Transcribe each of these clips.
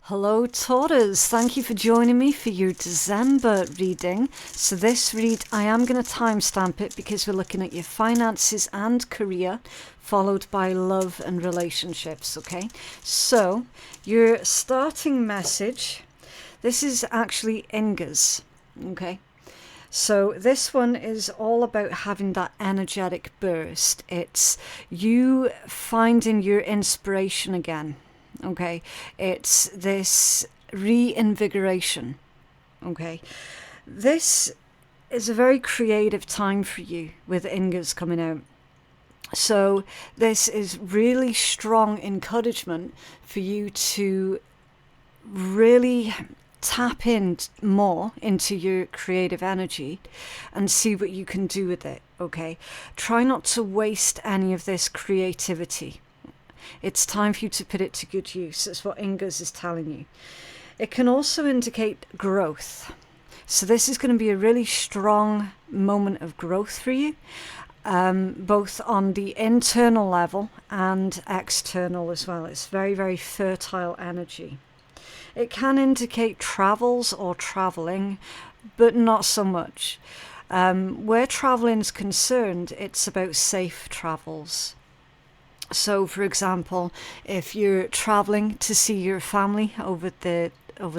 Hello Taurus, thank you for joining me for your December reading. So this read, I am going to timestamp it because we're looking at your finances and career, followed by love and relationships, okay? So your starting message, this is actually Inga's, okay? So this one is all about having that energetic burst. It's you finding your inspiration again. Okay, it's this reinvigoration. Okay, this is a very creative time for you with Inga's coming out. So this is really strong encouragement for you to really tap in more into your creative energy and see what you can do with it. Okay, try not to waste any of this creativity. It's time for you to put it to good use. That's what Inga's is telling you. It can also indicate growth. So this is going to be a really strong moment of growth for you, both on the internal level and external as well. It's very, very fertile energy. It can indicate travels or traveling, but not so much. Where traveling is concerned, it's about safe travels. So, for example, if you're traveling to see your family over the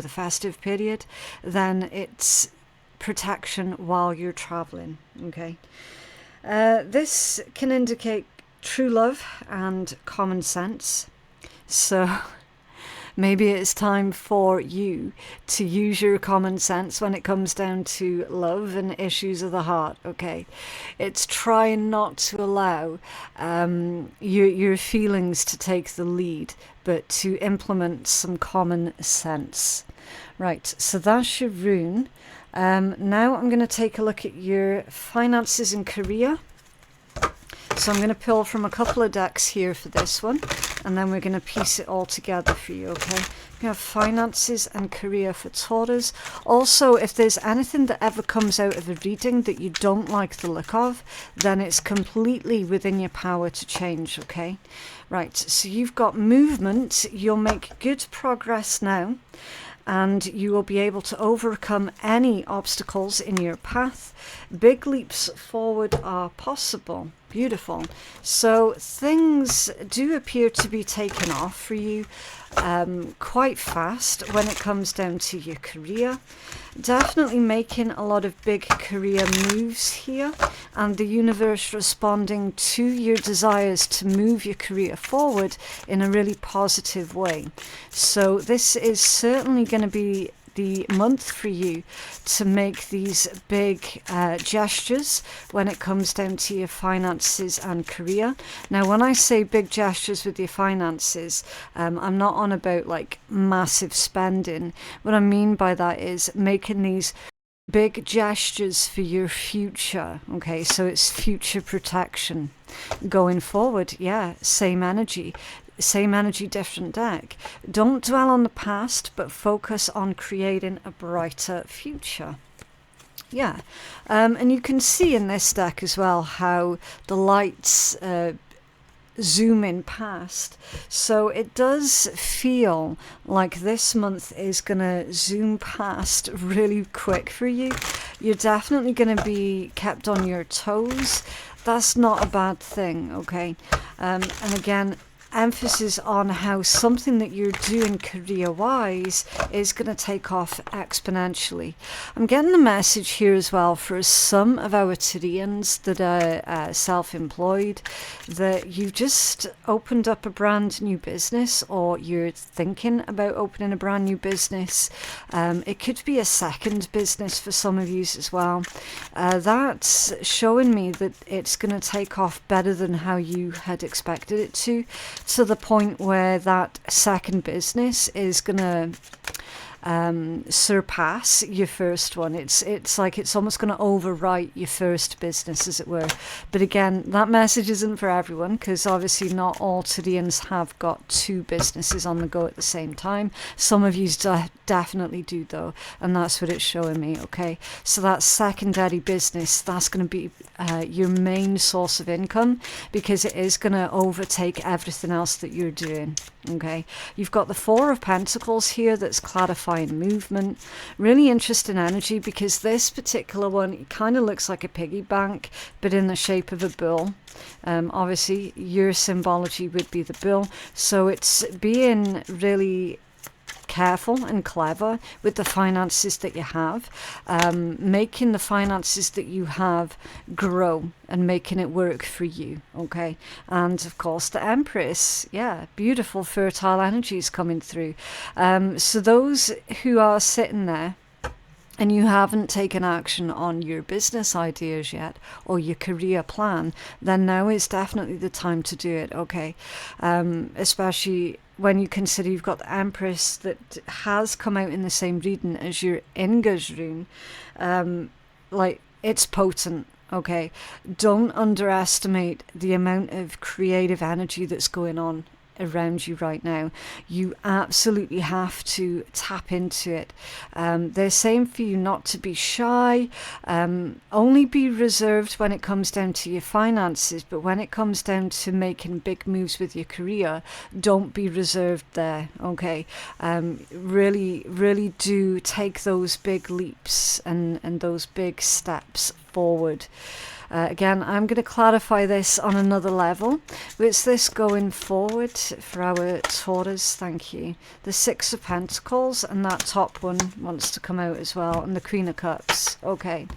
festive period, then it's protection while you're traveling. Okay, this can indicate true love and common sense. So maybe it's time for you to use your common sense when it comes down to love and issues of the heart, okay? It's trying not to allow your feelings to take the lead, but to implement some common sense. Right, so that's your rune. Now I'm going to take a look at your finances and career. So I'm going to pull from a couple of decks here for this one, and then we're going to piece it all together for you, okay? You have finances and career for Taurus. Also, if there's anything that ever comes out of a reading that you don't like the look of, then it's completely within your power to change, okay? Right, so you've got movement. You'll make good progress now, and you will be able to overcome any obstacles in your path. Big leaps forward are possible. Beautiful. So things do appear to be taken off for you quite fast when it comes down to your career. Definitely making a lot of big career moves here, and the universe responding to your desires to move your career forward in a really positive way. So this is certainly going to be the month for you to make these big gestures when it comes down to your finances and career. Now, when I say big gestures with your finances, I'm not on about like massive spending. What I mean by that is making these big gestures for your future. Okay, so it's future protection going forward. Yeah, same energy, different deck. Don't dwell on the past, but focus on creating a brighter future. Yeah, and you can see in this deck as well how the lights zoom in past. So it does feel like this month is going to zoom past really quick for you. You're definitely going to be kept on your toes. That's not a bad thing, okay? And again, emphasis on how something that you're doing career-wise is going to take off exponentially. I'm getting the message here as well for some of our Tyrians that are self-employed, that you've just opened up a brand new business, or you're thinking about opening a brand new business. It could be a second business for some of you as well. That's showing me that it's going to take off better than how you had expected it to the point where that second business is going to surpass your first one. It's like it's almost going to overwrite your first business, as it were. But again, that message isn't for everyone, because obviously not all Tyrians have got two businesses on the go at the same time. Some of you definitely do though, and that's what it's showing me. Okay, so that secondary business, that's going to be your main source of income, because it is going to overtake everything else that you're doing. Okay, you've got the Four of Pentacles here, that's clarifying movement. Really interesting energy, because this particular one, it kind of looks like a piggy bank, but in the shape of a bull. Obviously your symbology would be the bull, so it's being really careful and clever with the finances that you have, making the finances that you have grow and making it work for you. Okay, and of course the Empress, yeah, beautiful fertile energies coming through. So those who are sitting there and you haven't taken action on your business ideas yet, or your career plan, then now is definitely the time to do it. Okay, especially when you consider you've got the Empress that has come out in the same reading as your Inga's rune. Like, it's potent. Okay, don't underestimate the amount of creative energy that's going on around you right now. You absolutely have to tap into it. They're saying for you not to be shy, only be reserved when it comes down to your finances, but when it comes down to making big moves with your career, don't be reserved there. Okay, really do take those big leaps and those big steps forward. Again, I'm going to clarify this on another level. It's this going forward for our Taurus. Thank you. The Six of Pentacles, and that top one wants to come out as well, and the Queen of Cups. Okay.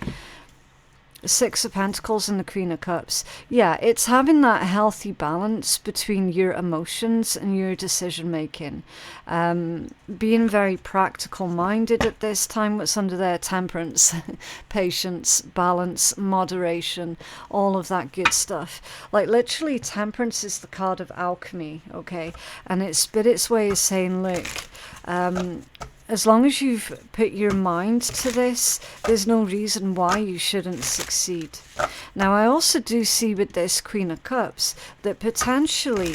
The Six of Pentacles and the Queen of Cups. Yeah, it's having that healthy balance between your emotions and your decision making. Being very practical minded at this time. What's under there? Temperance, patience, balance, moderation, all of that good stuff. Like, literally, temperance is the card of alchemy. Okay, and it's bit its way of saying, look, as long as you've put your mind to this, there's no reason why you shouldn't succeed. Now, I also do see with this Queen of Cups that potentially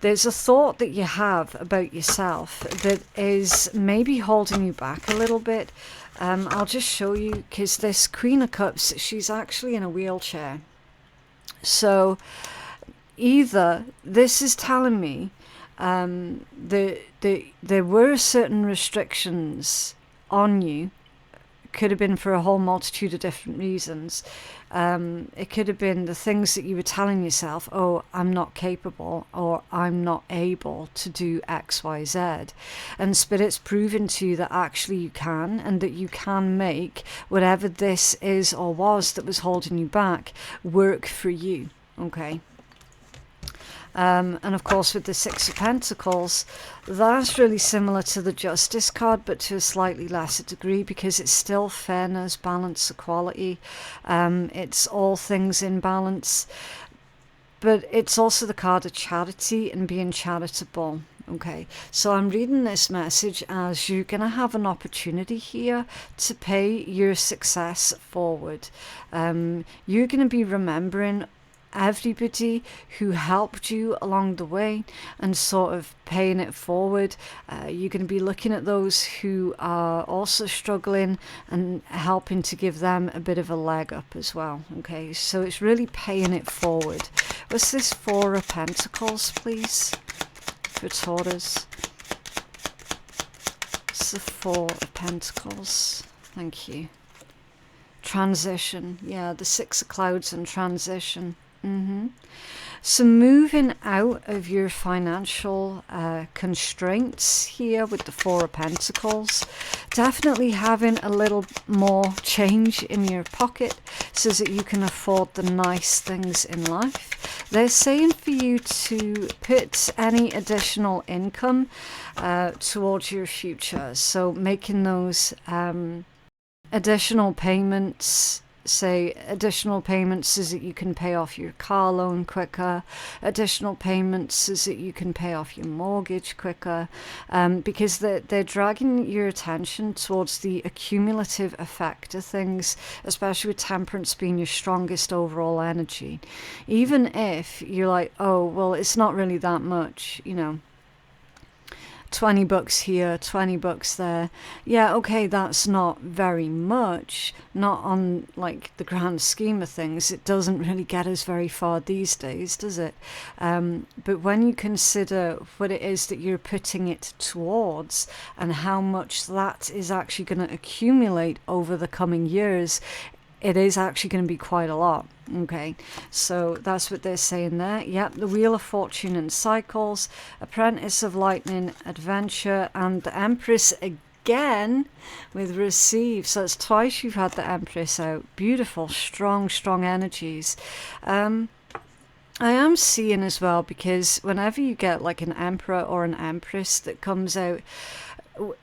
there's a thought that you have about yourself that is maybe holding you back a little bit. I'll just show you, because this Queen of Cups, she's actually in a wheelchair. So either this is telling me there were certain restrictions on you. Could have been for a whole multitude of different reasons. It could have been the things that you were telling yourself, oh, I'm not capable, or I'm not able to do X, Y, Z. And Spirit's proven to you that actually you can, and that you can make whatever this is or was that was holding you back work for you. Okay. And of course with the Six of Pentacles, that's really similar to the Justice card, but to a slightly lesser degree, because it's still fairness, balance, equality. It's all things in balance. But it's also the card of charity and being charitable. Okay, so I'm reading this message as you're going to have an opportunity here to pay your success forward. You're going to be remembering everybody who helped you along the way and sort of paying it forward. You're going to be looking at those who are also struggling and helping to give them a bit of a leg up as well. Okay, so it's really paying it forward. What's this Four of Pentacles, please, for Taurus? It's the Four of Pentacles. Thank you. Transition. Yeah, the Six of Clouds and transition. So moving out of your financial constraints here with the Four of Pentacles, definitely having a little more change in your pocket so that you can afford the nice things in life. They're saying for you to put any additional income towards your future, so making those additional payments say additional payments so that you can pay off your car loan quicker, additional payments so that you can pay off your mortgage quicker, because they're dragging your attention towards the accumulative effect of things, especially with temperance being your strongest overall energy. Even if you're like, oh, well, it's not really that much, 20 bucks here, 20 bucks there. Yeah, okay, that's not very much, not on like the grand scheme of things. It doesn't really get us very far these days, does it? But when you consider what it is that you're putting it towards and how much that is actually going to accumulate over the coming years, it is actually going to be quite a lot. Okay, so that's what they're saying there. Yep, the Wheel of Fortune and Cycles, Apprentice of Lightning, Adventure, and the Empress again with Receive. So it's twice you've had the Empress out. Beautiful, strong energies. I am seeing as well, because whenever you get like an Emperor or an Empress that comes out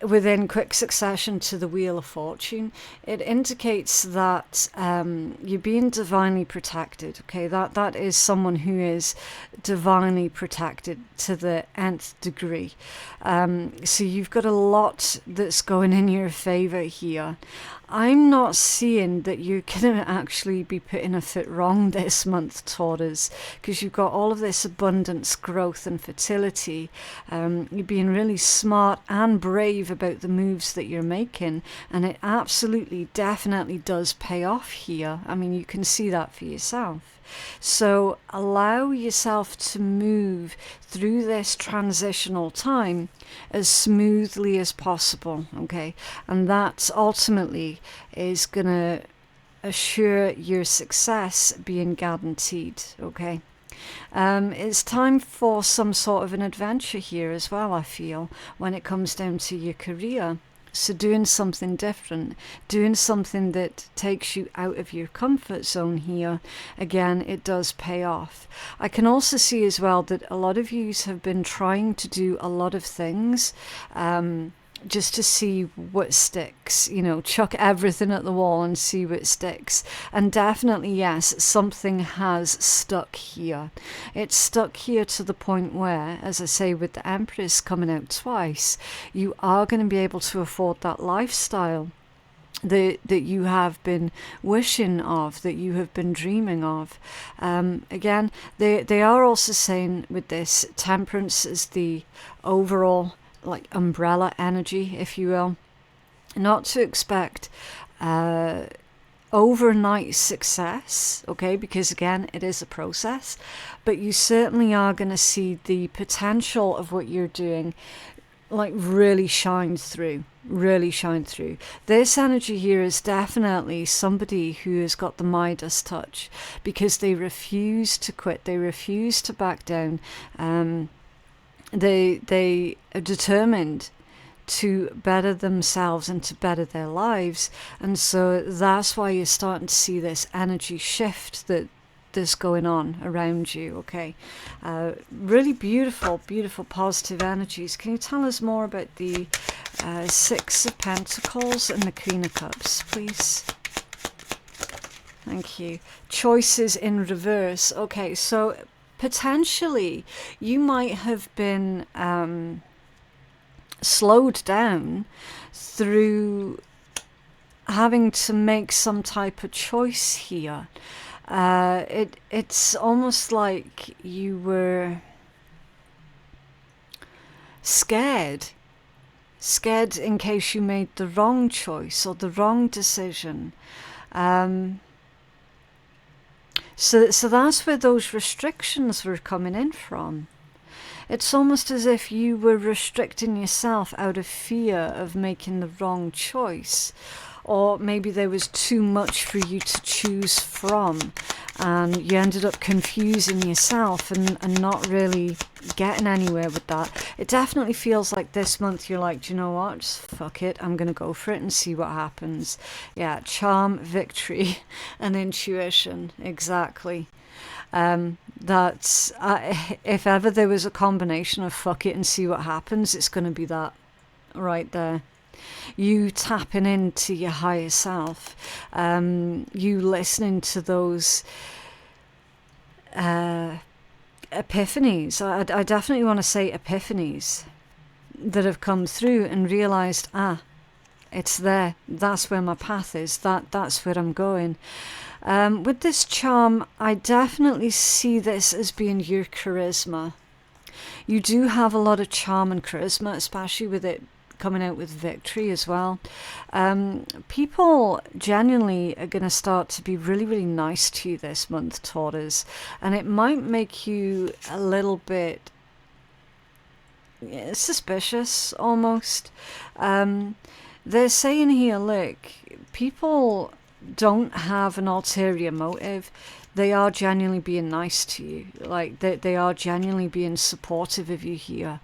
within quick succession to the Wheel of Fortune, it indicates that you're being divinely protected. Okay, that is someone who is divinely protected to the nth degree. So you've got a lot that's going in your favor here. I'm not seeing that you're going to actually be putting a foot wrong this month, Taurus, because you've got all of this abundance, growth and fertility. You're being really smart and brave about the moves that you're making, and it absolutely, definitely does pay off here. I mean, you can see that for yourself. So allow yourself to move through this transitional time as smoothly as possible, okay? And that ultimately is going to assure your success being guaranteed, okay? It's time for some sort of an adventure here as well, I feel, when it comes down to your career. So doing something different, doing something that takes you out of your comfort zone here, again, it does pay off. I can also see as well that a lot of you have been trying to do a lot of things, just to see what sticks, chuck everything at the wall and see what sticks. And definitely, yes, something has stuck here. It's stuck here to the point where, as I say, with the Empress coming out twice, you are going to be able to afford that lifestyle that you have been wishing of, that you have been dreaming of. Again, they are also saying with this, temperance is the overall like umbrella energy, if you will. Not to expect overnight success, okay, because again, it is a process, but you certainly are going to see the potential of what you're doing like really shine through. This energy here is definitely somebody who has got the Midas touch, because they refuse to quit, they refuse to back down. They are determined to better themselves and to better their lives, and so that's why you're starting to see this energy shift that's going on around you. Okay, really beautiful positive energies. Can you tell us more about the Six of Pentacles and the Queen of Cups, please? Thank you. Choices in reverse. Okay, so potentially you might have been slowed down through having to make some type of choice here. It's almost like you were scared in case you made the wrong choice or the wrong decision. So that's where those restrictions were coming in from. It's almost as if you were restricting yourself out of fear of making the wrong choice. Or maybe there was too much for you to choose from, and you ended up confusing yourself and not really getting anywhere with that. It definitely feels like this month you're like, do you know what, just fuck it, I'm going to go for it and see what happens. Yeah, charm, victory, and intuition, exactly. That's if ever there was a combination of fuck it and see what happens, it's going to be that right there. You tapping into your higher self, you listening to those epiphanies. I definitely want to say epiphanies that have come through and realized, it's there. That's where my path is. That's where I'm going. With this charm, I definitely see this as being your charisma. You do have a lot of charm and charisma, especially with it coming out with victory as well. People genuinely are going to start to be really, really nice to you this month, Taurus. And it might make you a little bit suspicious, almost. They're saying here, look, people don't have an ulterior motive. They are genuinely being nice to you. Like, they are genuinely being supportive of you here.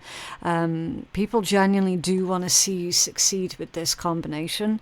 People genuinely do want to see you succeed with this combination.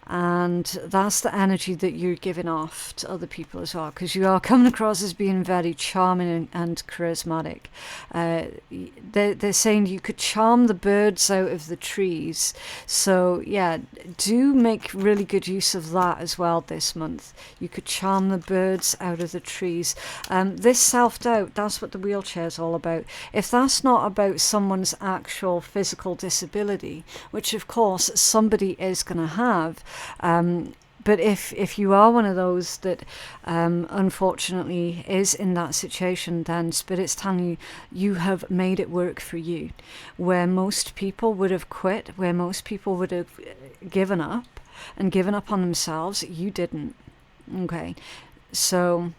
And that's the energy that you're giving off to other people as well, because you are coming across as being very charming and charismatic. They're saying you could charm the birds out of the trees. So yeah, do make really good use of that as well this month. You could charm the birds out of the trees. This self-doubt, that's what the wheelchair is all about. If that's not about someone's actual physical disability, which of course somebody is going to have, but if you are one of those that unfortunately is in that situation, then Spirit's telling you, you have made it work for you. Where most people would have quit, where most people would have given up and given up on themselves, you didn't. Okay, so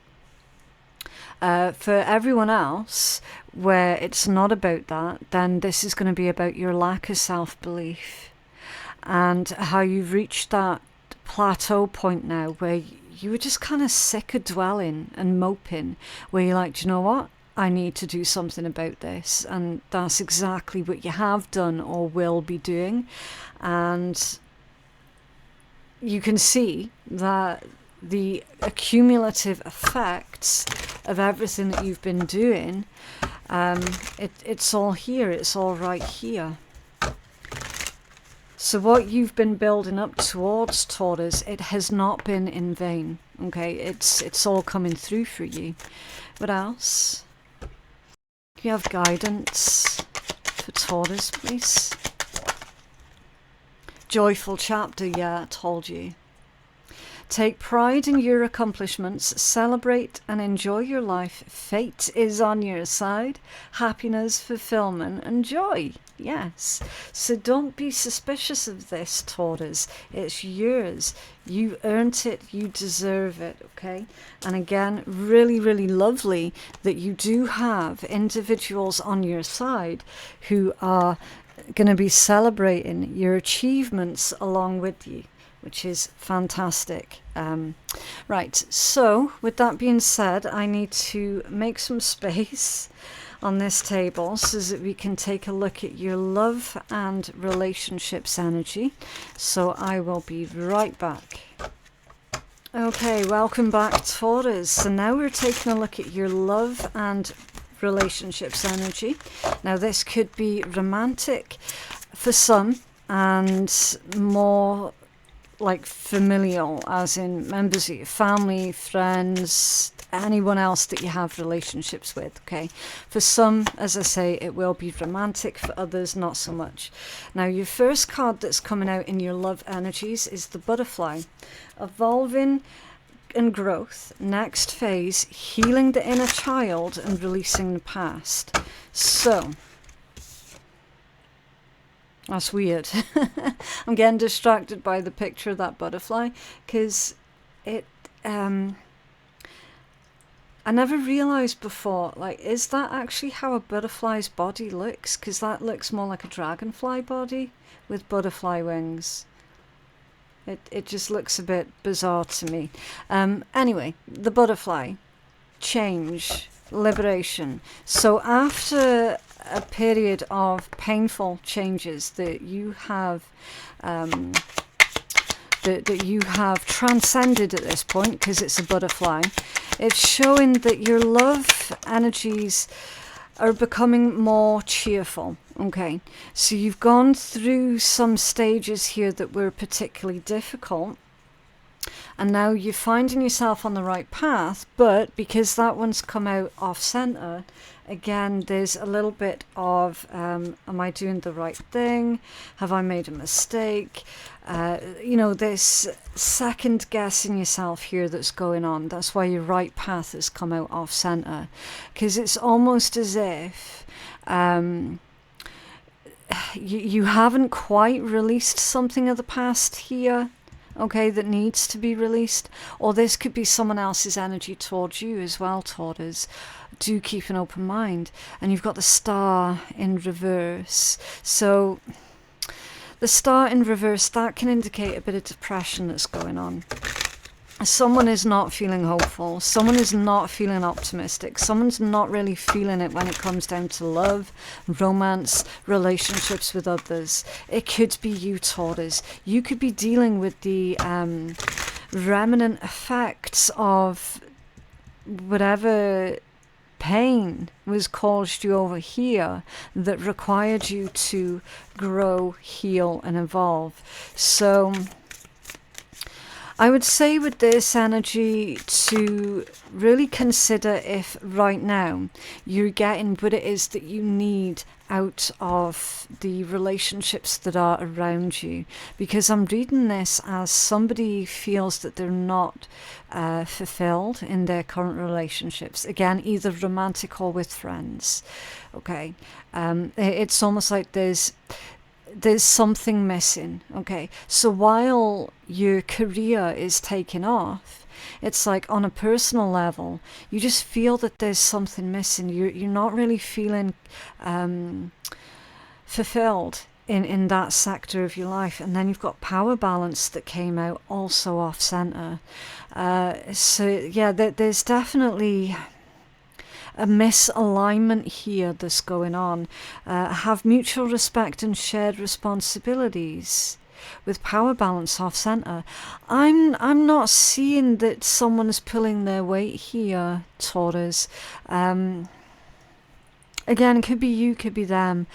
for everyone else, where it's not about that, then this is going to be about your lack of self-belief and how you've reached that plateau point now where you were just kind of sick of dwelling and moping, where you're like, do you know what? I need to do something about this. And that's exactly what you have done or will be doing. And you can see that the accumulative effects of everything that you've been doing, it's all here. It's all right here. So what you've been building up towards, Taurus, it has not been in vain. Okay, it's all coming through for you. What else? You have guidance for Taurus, please. Joyful chapter, yeah, I told you. Take pride in your accomplishments, celebrate and enjoy your life. Fate is on your side. Happiness, fulfillment and joy. Yes. So don't be suspicious of this, Taurus. It's yours. You earned it. You deserve it. Okay. And again, really, really lovely that you do have individuals on your side who are going to be celebrating your achievements along with you, which is fantastic. Right, so with that being said, I need to make some space on this table so that we can take a look at your love and relationships energy. So I will be right back. Okay, welcome back, Taurus. So now we're taking a look at your love and relationships energy. Now this could be romantic for some and more like familial, as in members of your family, friends, anyone else that you have relationships with. Okay, for some, as I say, it will be romantic. For others, not so much. Now your first card that's coming out in your love energies is the butterfly. Evolving and growth, next phase, healing the inner child and releasing the past. So that's weird. I'm getting distracted by the picture of that butterfly because it I never realized before, like, is that actually how a butterfly's body looks? Because that looks more like a dragonfly body with butterfly wings. It just looks a bit bizarre to me. Anyway, the butterfly, change, liberation. So after a period of painful changes that you have that you have transcended at this point, because it's a butterfly, it's showing that your love energies are becoming more cheerful. Okay, so you've gone through some stages here that were particularly difficult, and now you're finding yourself on the right path, but because that one's come out off center, again, there's a little bit of, am I doing the right thing? Have I made a mistake? This second guessing yourself here that's going on. That's why your right path has come out off center, because it's almost as if you haven't quite released something of the past here, okay, that needs to be released. Or this could be someone else's energy towards you as well, Taurus. Do keep an open mind. And you've got the star in reverse. So the star in reverse, that can indicate a bit of depression that's going on. Someone is not feeling hopeful. Someone is not feeling optimistic. Someone's not really feeling it when it comes down to love, romance, relationships with others. It could be you, Taurus. You could be dealing with the remnant effects of whatever pain was caused you over here that required you to grow, heal, and evolve. So I would say with this energy to really consider if right now you're getting what it is that you need out of the relationships that are around you. Because I'm reading this as somebody feels that they're not fulfilled in their current relationships. Again, either romantic or with friends. Okay, it's almost like there's something missing. Okay, so while your career is taking off, it's like on a personal level, you just feel that there's something missing. You're not really feeling fulfilled in that sector of your life. And then you've got power balance that came out also off center. So yeah, there's definitely a misalignment here that's going on. Have mutual respect and shared responsibilities with power balance off center. I'm not seeing that someone's pulling their weight here, Taurus. Again, it could be you, could be them.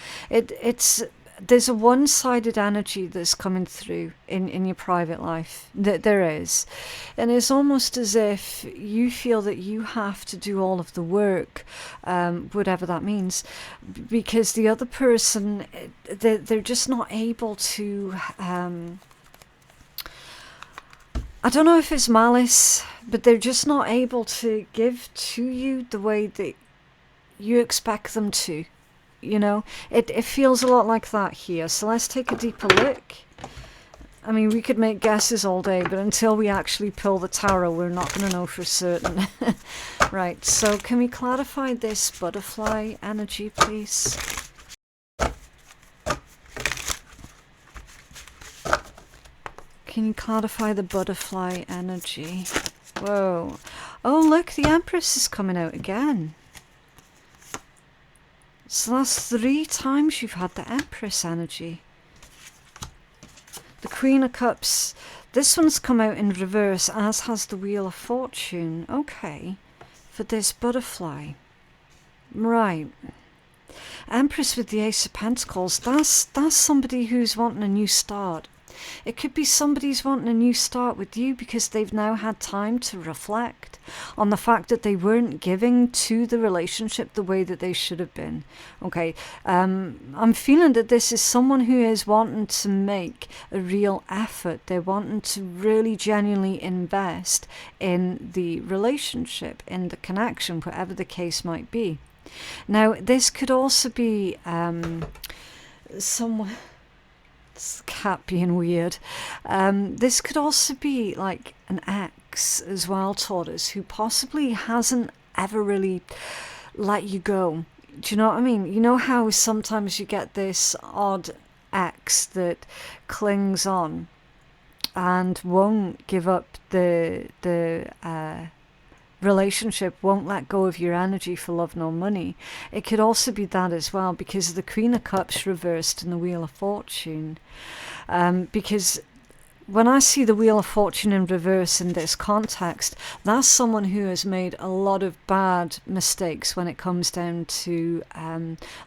There's a one-sided energy that's coming through in your private life. There is. And it's almost as if you feel that you have to do all of the work, whatever that means, because the other person, they're just not able to... I don't know if it's malice, but they're just not able to give to you the way that you expect them to. You know, it feels a lot like that here. So let's take a deeper look. I mean, we could make guesses all day, but until we actually pull the tarot, we're not going to know for certain. Right, so can we clarify this butterfly energy, please? Can you clarify the butterfly energy? Whoa. Oh, look, the Empress is coming out again. So that's 3 times you've had the Empress energy. The Queen of Cups. This one's come out in reverse, as has the Wheel of Fortune. Okay. For this butterfly. Right. Empress with the Ace of Pentacles. That's somebody who's wanting a new start. It could be somebody's wanting a new start with you because they've now had time to reflect on the fact that they weren't giving to the relationship the way that they should have been. Okay, I'm feeling that this is someone who is wanting to make a real effort. They're wanting to really genuinely invest in the relationship, in the connection, whatever the case might be. Now, this could also be someone... cat being weird. This could also be like an ex as well, Taurus, who possibly hasn't ever really let you go. Do you know what I mean? You know how sometimes you get this odd ex that clings on and won't give up the relationship, won't let go of your energy for love nor money. It could also be that as well, because of the Queen of Cups reversed and the Wheel of Fortune. Because when I see the Wheel of Fortune in reverse in this context, that's someone who has made a lot of bad mistakes when it comes down to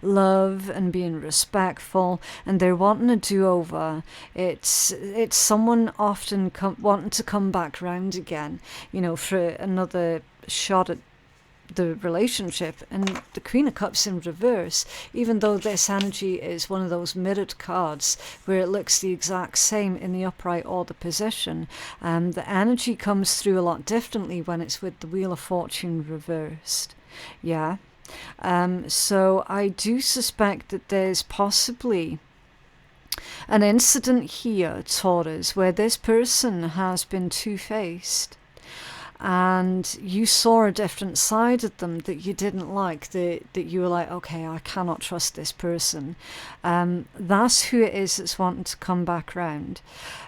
love and being respectful, and they're wanting a do-over. It's someone often wanting to come back round again, for another shot at the relationship. And the Queen of Cups in reverse, even though this energy is one of those mirrored cards where it looks the exact same in the upright or the position, the energy comes through a lot differently when it's with the Wheel of Fortune reversed. Yeah. So I do suspect that there's possibly an incident here, Taurus, where this person has been two-faced, and you saw a different side of them that you didn't like, that you were like, okay, I cannot trust this person. That's who it is that's wanting to come back round.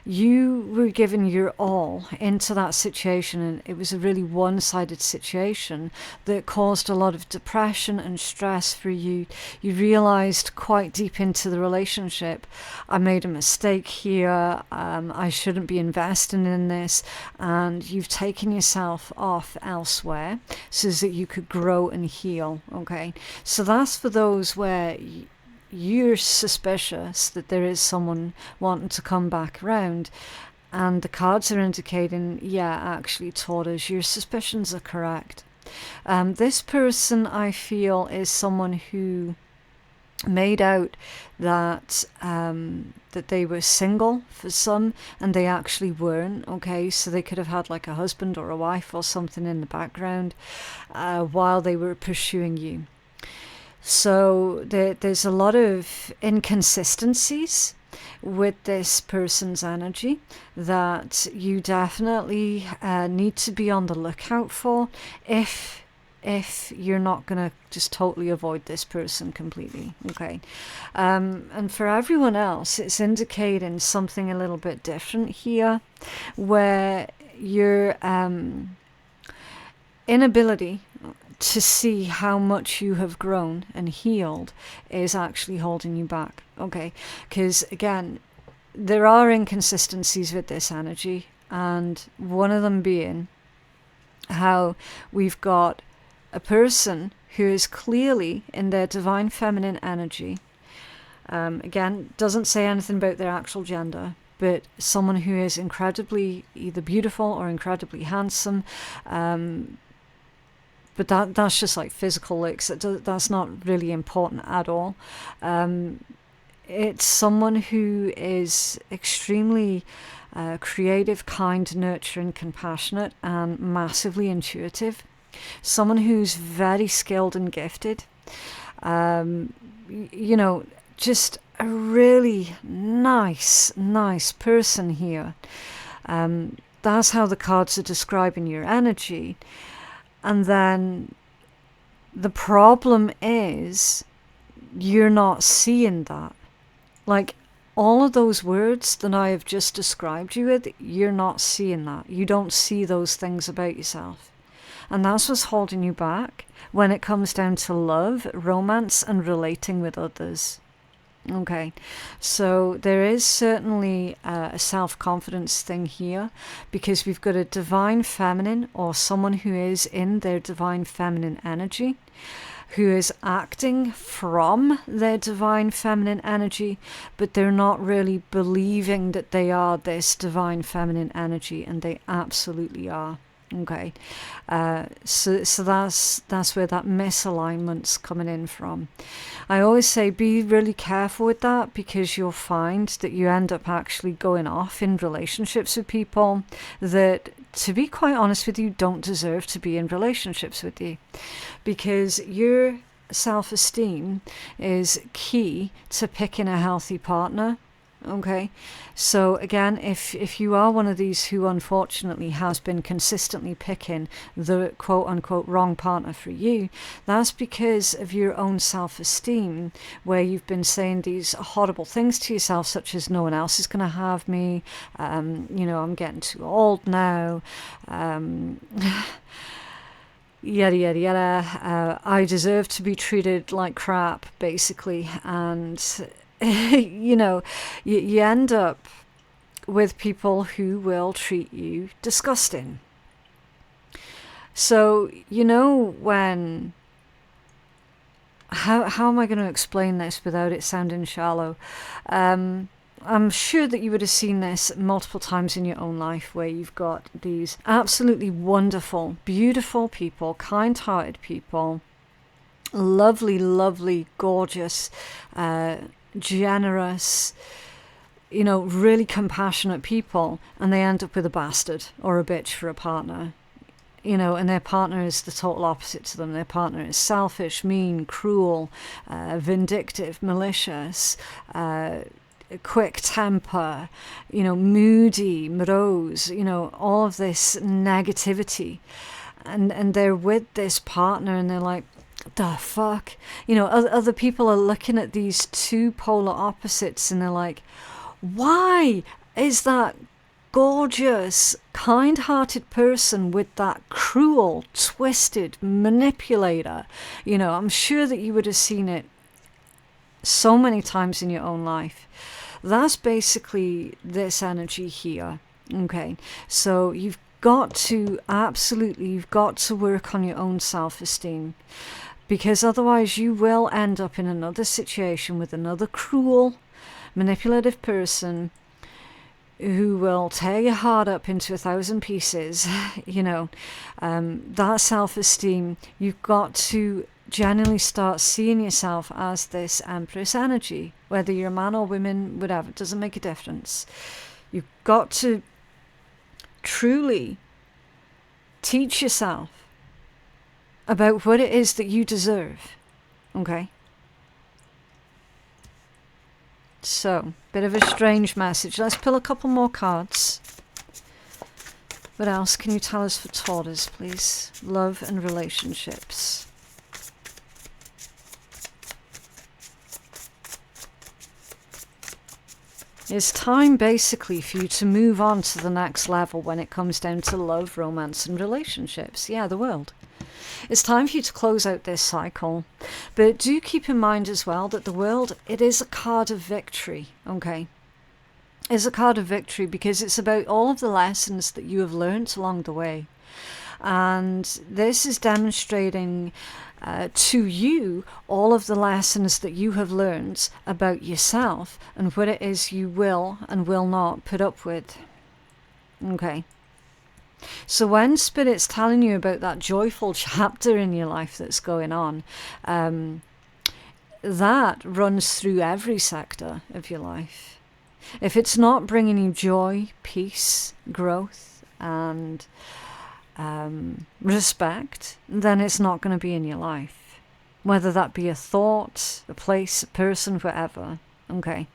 You were giving your all into that situation, and it was a really one-sided situation that caused a lot of depression and stress for you. You realised quite deep into the relationship, I made a mistake here, I shouldn't be investing in this, and you've taken yourself off elsewhere so that you could grow and heal. Okay, so that's for those where you're suspicious that there is someone wanting to come back around, and the cards are indicating, yeah, actually, Taurus, your suspicions are correct. This person, I feel, is someone who made out that that they were single for some, and they actually weren't. Okay, so they could have had like a husband or a wife or something in the background while they were pursuing you. So there's a lot of inconsistencies with this person's energy that you definitely need to be on the lookout for if you're not going to just totally avoid this person completely. Okay, and for everyone else, it's indicating something a little bit different here, where your inability to see how much you have grown and healed is actually holding you back. Okay, because again, there are inconsistencies with this energy, and one of them being how we've got a person who is clearly in their divine feminine energy. Again, doesn't say anything about their actual gender, but someone who is incredibly either beautiful or incredibly handsome. But that's just like physical looks. That's not really important at all. It's someone who is extremely creative, kind, nurturing, compassionate, and massively intuitive. Someone who's very skilled and gifted. Just a really nice person here. That's how the cards are describing your energy. And then the problem is you're not seeing that. Like all of those words that I have just described you with, you're not seeing that. You don't see those things about yourself. And that's what's holding you back when it comes down to love, romance, and relating with others. Okay, so there is certainly a self-confidence thing here, because we've got a divine feminine, or someone who is in their divine feminine energy, who is acting from their divine feminine energy, but they're not really believing that they are this divine feminine energy, and they absolutely are. Okay, so that's where that misalignment's coming in from. I always say be really careful with that, because you'll find that you end up actually going off in relationships with people that, to be quite honest with you, don't deserve to be in relationships with you, because your self-esteem is key to picking a healthy partner. Okay, so again, if you are one of these who unfortunately has been consistently picking the quote-unquote wrong partner for you, that's because of your own self-esteem, where you've been saying these horrible things to yourself, such as no one else is going to have me, I'm getting too old now, yada yada yada, I deserve to be treated like crap, basically. And you end up with people who will treat you disgusting. So, you know, when... How am I going to explain this without it sounding shallow? I'm sure that you would have seen this multiple times in your own life, where you've got these absolutely wonderful, beautiful people, kind-hearted people, lovely, lovely, gorgeous, generous, you know, really compassionate people, and they end up with a bastard or a bitch for a partner. You know, and their partner is the total opposite to them. Their partner is selfish, mean, cruel, vindictive, malicious, quick temper, you know, moody, morose, you know, all of this negativity. And they're with this partner and they're like, the fuck? You know, other people are looking at these two polar opposites and they're like, why is that gorgeous, kind-hearted person with that cruel, twisted manipulator? You know, I'm sure that you would have seen it so many times in your own life. That's basically this energy here. Okay, so you've got to work on your own self-esteem, because otherwise you will end up in another situation with another cruel, manipulative person who will tear your heart up into 1,000 pieces. You know, that self-esteem, you've got to genuinely start seeing yourself as this Empress energy, whether you're a man or woman, whatever, it doesn't make a difference. You've got to truly teach yourself about what it is that you deserve. Okay? So, bit of a strange message. Let's pull a couple more cards. What else can you tell us for Taurus, please? Love and relationships. It's time basically for you to move on to the next level when it comes down to love, romance and relationships. Yeah, the world. It's time for you to close out this cycle. But do keep in mind as well that the world, it is a card of victory, okay? It's a card of victory because it's about all of the lessons that you have learned along the way. And this is demonstrating to you all of the lessons that you have learned about yourself and what it is you will and will not put up with. Okay. So when Spirit's telling you about that joyful chapter in your life that's going on, that runs through every sector of your life. If it's not bringing you joy, peace, growth, and respect, then it's not going to be in your life. Whether that be a thought, a place, a person, whatever. Okay?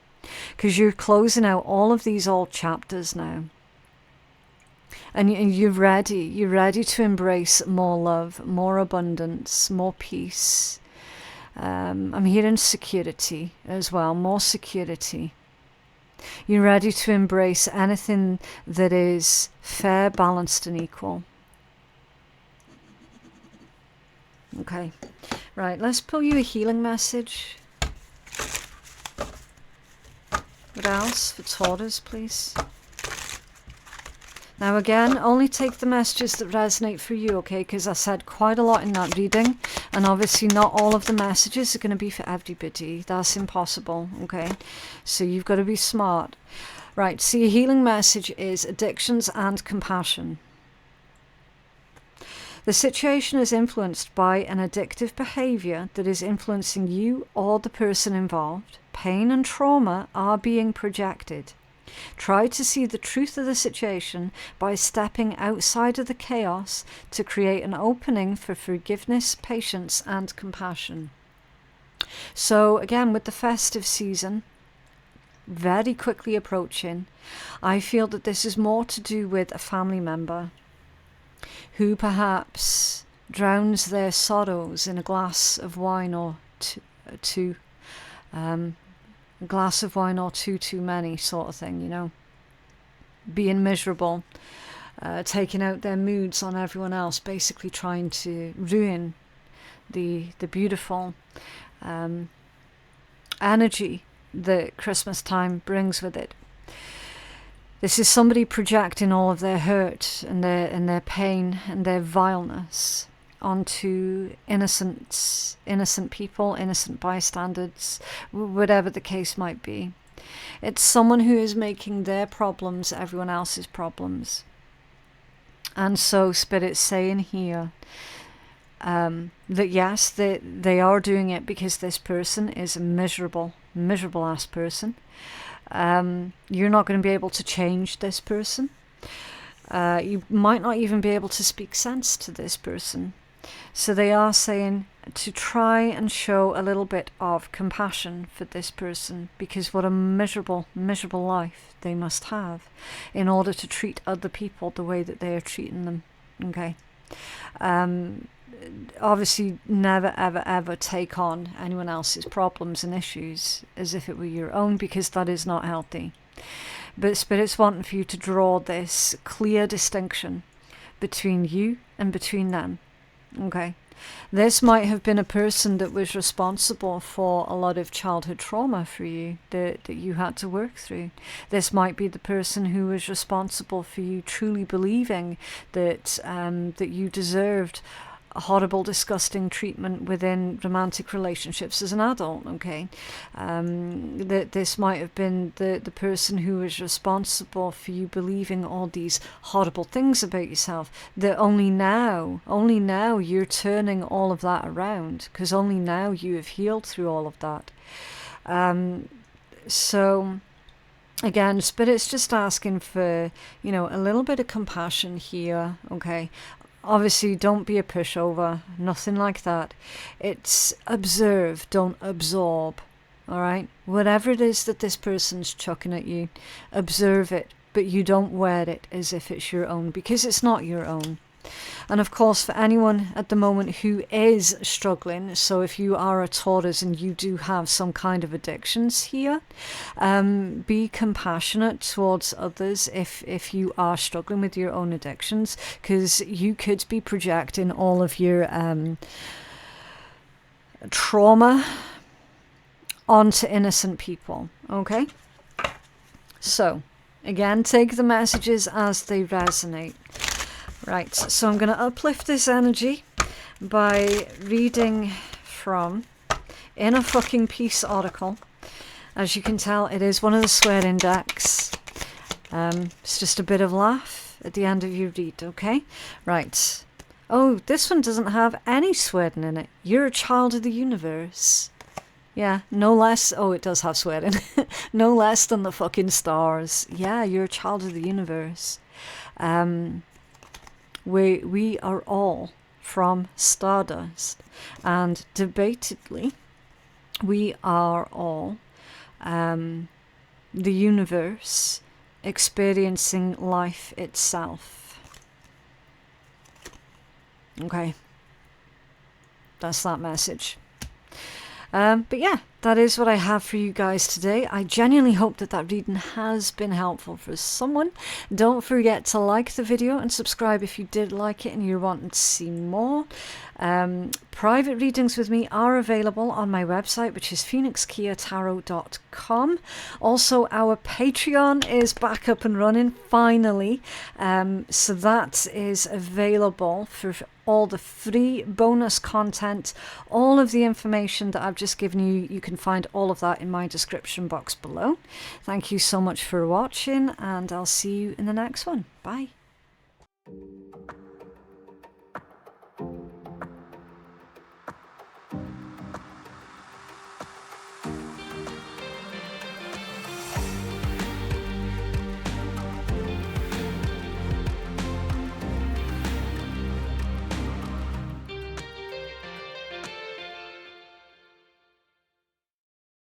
Because you're closing out all of these old chapters now. And you're ready to embrace more love, more abundance, more peace. I'm hearing security as well, more security. You're ready to embrace anything that is fair, balanced and equal. Okay, right, let's pull you a healing message. What else for Taurus, please? Now again, only take the messages that resonate for you, okay? Because I said quite a lot in that reading. And obviously not all of the messages are going to be for everybody. That's impossible, okay? So you've got to be smart. Right, so your healing message is addictions and compassion. The situation is influenced by an addictive behavior that is influencing you or the person involved. Pain and trauma are being projected. Try to see the truth of the situation by stepping outside of the chaos to create an opening for forgiveness, patience, and compassion. So again, with the festive season very quickly approaching, I feel that this is more to do with a family member who perhaps drowns their sorrows in a glass of wine or two. A glass of wine or two too many sort of thing, you know. Being miserable, taking out their moods on everyone else, basically trying to ruin the beautiful energy that Christmas time brings with it. This is somebody projecting all of their hurt and their pain and their vileness onto innocent people, innocent bystanders, whatever the case might be. It's someone who is making their problems everyone else's problems. And so Spirit's saying here that yes, they are doing it because this person is a miserable ass person. You're not going to be able to change this person. You might not even be able to speak sense to this person. So they are saying to try and show a little bit of compassion for this person, because what a miserable life they must have in order to treat other people the way that they are treating them. Okay. Obviously never ever take on anyone else's problems and issues as if it were your own, because that is not healthy. But Spirit's wanting for you to draw this clear distinction between you and between them. Okay. This might have been a person that was responsible for a lot of childhood trauma for you that you had to work through. This might be the person who was responsible for you truly believing that that you deserved horrible, disgusting treatment within romantic relationships as an adult. Okay, that this might have been the person who was responsible for you believing all these horrible things about yourself, that only now you're turning all of that around, because only now you have healed through all of that. So again, Spirit's just asking for, you know, a little bit of compassion here. Okay. Obviously, don't be a pushover, nothing like that. It's observe, don't absorb, all right? Whatever it is that this person's chucking at you, observe it, but you don't wear it as if it's your own, because it's not your own. And of course, for anyone at the moment who is struggling, so if you are a Taurus and you do have some kind of addictions here, be compassionate towards others if you are struggling with your own addictions, because you could be projecting all of your trauma onto innocent people. Okay? So, again, take the messages as they resonate. Right, so I'm going to uplift this energy by reading from Inner Fucking Peace article. As you can tell, it is one of the swearing decks. It's just a bit of laugh at the end of your read, okay? Right. Oh, this one doesn't have any swearing in it. You're a child of the universe. Yeah, no less. Oh, it does have swearing. No less than the fucking stars. Yeah, you're a child of the universe. We are all from stardust, and debatedly, we are all the universe experiencing life itself. Okay, that's that message. But yeah, that is what I have for you guys today. I genuinely hope that reading has been helpful for someone. Don't forget to like the video and subscribe if you did like it and you're wanting to see more. Private readings with me are available on my website, which is phoenixkeiatarot.com. Also, our Patreon is back up and running, finally. So that is available for all the free bonus content. All of the information that I've just given you, you can find all of that in my description box below. Thank you so much for watching, and I'll see you in the next one. Bye.